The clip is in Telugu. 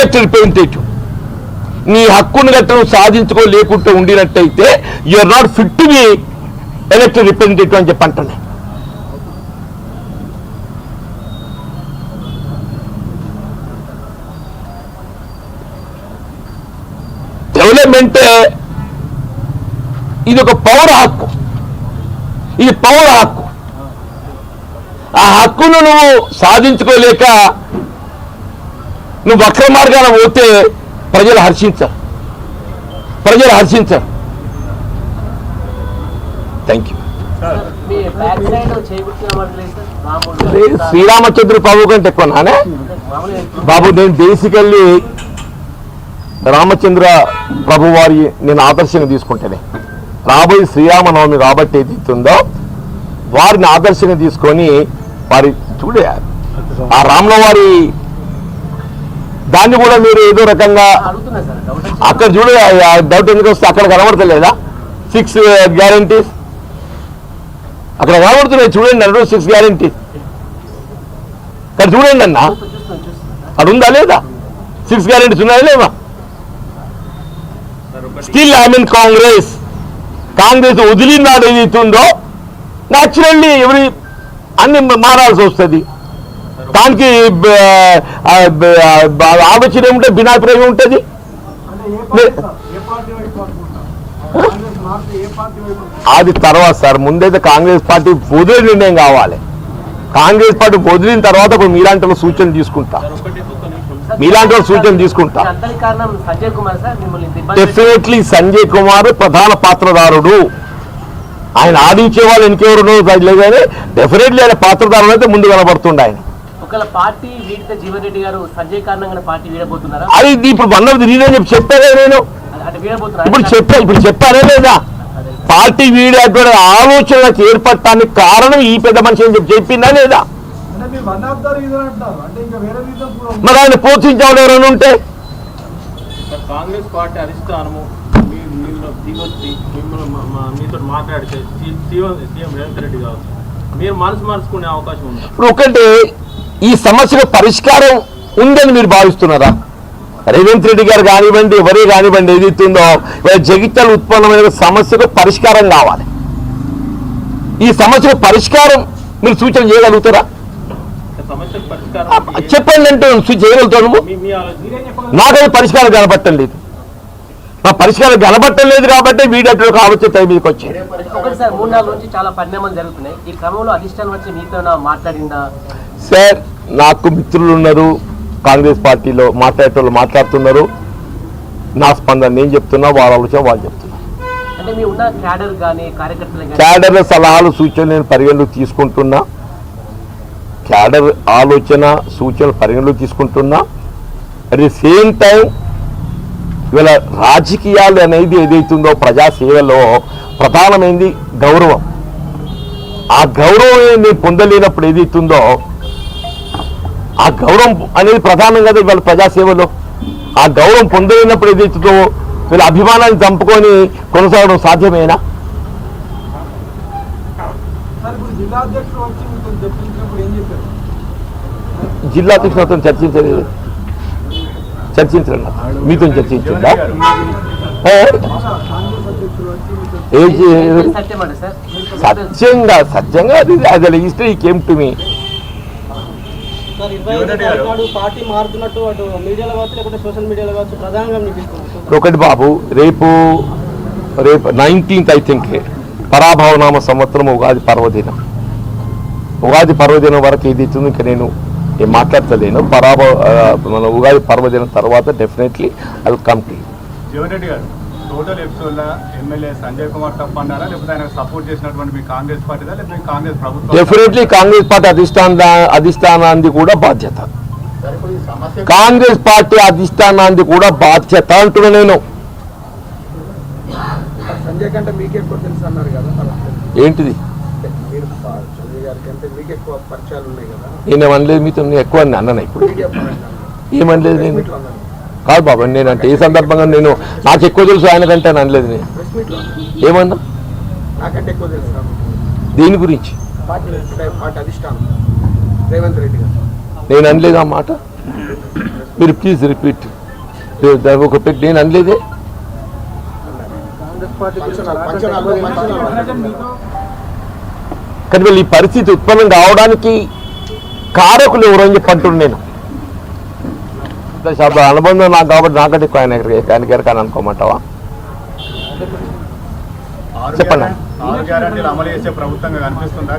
ఎలక్టెడ్ రిప్రజెంటేటివ్ నీ హక్కును గట్ట సాధించుకోలేకుంటూ ఉండినట్టయితే you are not fit to be elected representative అని చెప్పంటాను. డెవలప్మెంట్ ఇది ఒక పౌర హక్కు, ఇది పౌర హక్కు. ఆ హక్కును నువ్వు సాధించుకోలేక నువ్వు వక్ర మార్గాన పోతే ప్రజలు హర్షించరు. Thank you. శ్రీరామచంద్ర ప్రభు కంటే ఎక్కువనానే బాబు. నేను బేసికల్లీ రామచంద్ర ప్రభు వారి నేను ఆదర్శంగా తీసుకుంటేనే రాబోయే శ్రీరామనవమి కాబట్టి ఏదైతుందో వారిని ఆదర్శంగా తీసుకొని వారి చూడే ఆ రాముల వారి దాన్ని కూడా మీరు ఏదో రకంగా అక్కడ చూడే డౌట్ ఎందుకు వస్తే అక్కడ కనబడతలేదా 6 గ్యారంటీస్ అక్కడ కనబడుతున్నాయి చూడండి అన్నాడు. 6 గ్యారంటీస్ అక్కడ చూడండి అన్న అక్కడ ఉందా లేదా 6 గ్యారంటీస్ ఉన్నాయా లేవా? స్టిల్ ఐ మీన్ కాంగ్రెస్ వదిలినాడు ఏదైతుందో న్యాచురల్లీ ఎవరి అన్ని మారాల్సి వస్తుంది. దానికి ఆలోచన ఏముంటే భిన్నాభిప్రాయం ఉంటుంది. అది తర్వాత సార్ ముందైతే కాంగ్రెస్ పార్టీ వదిలే నిర్ణయం కావాలి. కాంగ్రెస్ పార్టీ వదిలిన తర్వాత ఇప్పుడు మీలాంటి వాళ్ళ సూచనలు తీసుకుంటా. డెఫినెట్లీ సంజయ్ కుమార్ ప్రధాన పాత్రదారుడు. ఆయన ఆడించే వాళ్ళు ఇంకెవరు లేదు కానీ డెఫినెట్లీ ఆయన పాత్రదారుడు అయితే ముందు కనబడుతుండే. ఆయన అది ఇప్పుడు వన్నది నేనే చెప్పానే నేను ఇప్పుడు చెప్పానే లేదా పార్టీ వీడేటువంటి ఆలోచనలకు ఏర్పడటానికి కారణం ఈ పెద్ద మనిషి అని చెప్పిందా లేదా? మరి ఆయన ప్రోత్సహించాడు ఎవరైనా ఉంటే కాంగ్రెస్ పార్టీ అధిష్టానము మీతో మాట్లాడితే సీఎం రేవంత్ రెడ్డి కావచ్చు మీరు మనసు మార్చుకునే అవకాశం ఉంది. ఇప్పుడు ఒకటి ఈ సమస్యకు పరిష్కారం ఉందని మీరు భావిస్తున్నారా? రేవంత్ రెడ్డి గారు కానివ్వండి ఎవరే కానివ్వండి ఏదైతుందో జగిత్యాల ఉత్పన్నమైన సమస్యకు పరిష్కారం కావాలి. ఈ సమస్యకు పరిష్కారం మీరు సూచన చేయగలుగుతారా? చెప్పండి అంటే చేయగలుగుతాను. నాకైతే పరిష్కారం కనబట్టం లేదు. నా పరిష్కారం కనబట్టం లేదు కాబట్టి వీడియో కావచ్చు టైం మీదకి వచ్చాయి. సార్ నాకు మిత్రులు ఉన్నారు కాంగ్రెస్ పార్టీలో మాట్లాడేటోళ్ళు మాట్లాడుతున్నారు. నా స్పందన నేను చెప్తున్నా, వాళ్ళ ఆలోచన వాళ్ళు చెప్తున్నారు. క్యాడర్ సలహాలు సూచనలు నేను పరిగణలోకి తీసుకుంటున్నా. క్యాడర్ ఆలోచన సూచనలు పరిగణలోకి తీసుకుంటున్నా. అట్ ది సేమ్ టైం ఇవాళ రాజకీయాలు అనేది ఏదైతుందో ప్రజాసేవలో ప్రధానమైనది గౌరవం. ఆ గౌరవం నేను పొందలేనప్పుడు ఏదైతుందో ఆ గౌరవం అనేది ప్రధానం కదా ఇవాళ ప్రజాసేవలో. ఆ గౌరవం పొందలేనప్పుడు ఏదైతుందో వీళ్ళ అభిమానాన్ని చంపుకొని కొనసాగడం సాధ్యమేనా? జిల్లా అధ్యక్షులతో చర్చించలేదు. మీతో చర్చించిందా? సత్యంగా అది హిస్టరీ కేమ్ టు మీ. ఒకటి బాబు, రేపు 19th ఐ థింక్ పరాభవనామ సంవత్సరం ఉగాది పర్వదినం వరకు ఏదైతుందో ఇంకా నేను మాట్లాడతలేను. మన ఉగాది పర్వదినం తర్వాత definitely I will come to you. Total episode MLA Sanjay Kumar తప్ప అన్నారా లేకపోతే ఆయన సపోర్ట్ చేసినటువంటి మీ కాంగ్రెస్ పార్టీదా లేకపోతే కాంగ్రెస్ ప్రభుత్వం? డెఫినెట్లీ కాంగ్రెస్ పార్టీ అధిష్టానాన్ని కూడా బాధ్యత. కాంగ్రెస్ పార్టీ అధిష్టానాన్ని కూడా బాధ్యత అంటున్నా నేను. సంజయ్ కంటే మీకు ఎక్కువ తెలుసు అన్నారు కదా, ఏంటిది? సంజయ్ గారి కంటే మీకు ఎక్కువ పరిచయాలు ఉన్నాయి కదా. నేనేమనలేదు మీతో, నేను ఎక్కువ అన్నాను. ఇప్పుడు ఏమనలేదు నేను. కాదు బాబా, నేనంటే ఏ సందర్భంగా నేను నాకు ఎక్కువ తెలుసు ఆయన కంటే అని అనలేదు. నేను ఏమన్నా దీని గురించి రేవంత్ రెడ్డి గారు నేను అనలేదు ఆ మాట. మీరు ప్లీజ్ రిపీట్. ఒక పెట్టి నేను అనలేదే. కానీ వీళ్ళు ఈ పరిస్థితి ఉత్పన్నం కావడానికి కారకులు ఎవరు అని చెప్పి అంటున్నాను నేను. అనుబంధం నాకు కాబట్టి నాకంటే ఎక్కువ ఆయన కానీ అనుకోమంటావా? చెప్పండి. 6 గ్యారెంటీలు అమలు చేసే ప్రభుత్వంగా కనిపిస్తుందా?